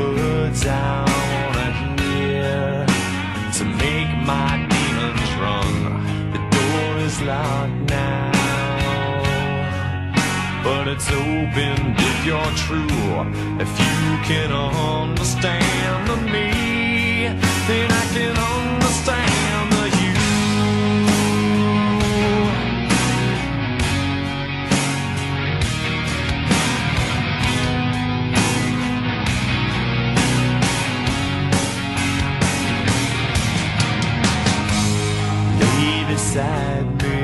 words I wanna hear to make my demons run. The door is locked now, but it's open if you're true. If you can understand me, then I can understand the you. Lay beside me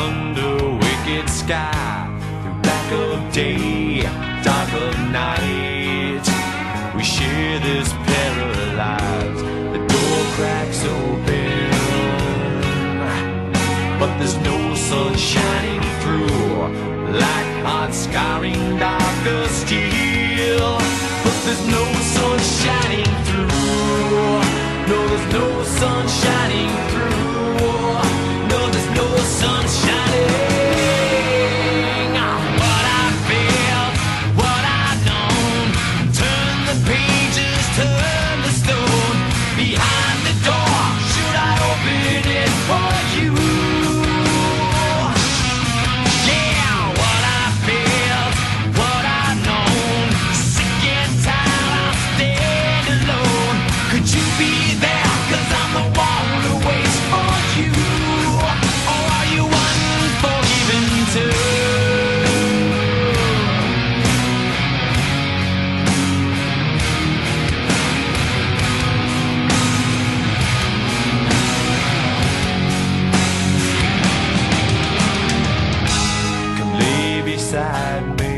under wicked sky, through black of day, dark of night. We share this paralyzed. The door cracks open, but there's no sun shining through, like hot scarring darker steel. But there's no sun shining through. No, there's no sun shining through. No, there's no sun shining. What I felt, what I've known. Turn the pages, turn the stone. Behind the door, should I open it for you? Yeah, what I felt, what I've known. Sick and tired, I'll stand alone. Could you be there? 'Cause I'm the one who waits for you. Or are you unforgiven too? Come lay beside me.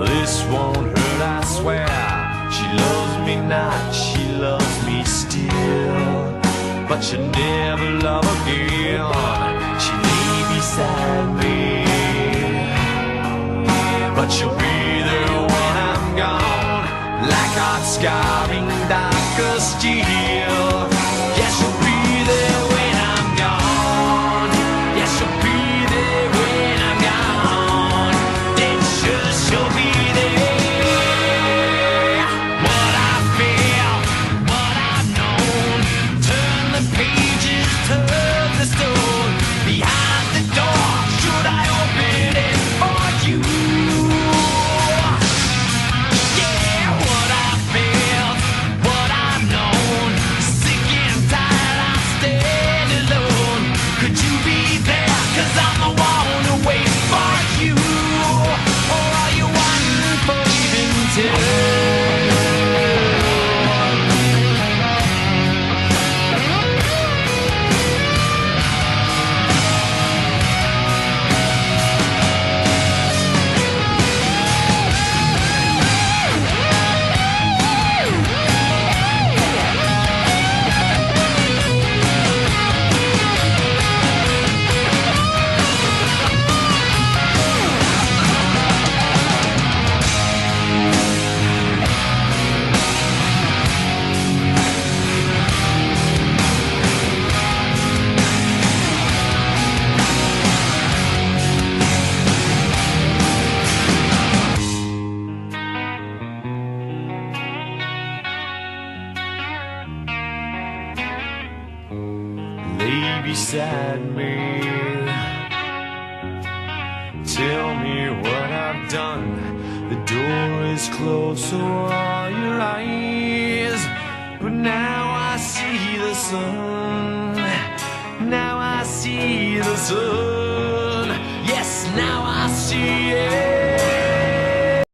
This won't hurt, I swear. She loves me not, she loves me still, but she'll never love again. She lay beside me, but she'll be there when I'm gone, like hot scarring darker steel. Yeah, she'll be there when I'm gone. Yeah, she'll be there when I'm gone. Then she'll be there. What I feel, what I've known. Turn the pages, turn the stone. Behind the door, should I open it for you? Yeah, what I feel, what I've known. Sick and tired, I stand alone. Could you be there? 'Cause I'm the one who waits for you. Or are you unforgiven too? Lay beside me. Tell me what I've done. The door is closed, so are your eyes. But now I see the sun. Now I see the sun. Yes, now I see it.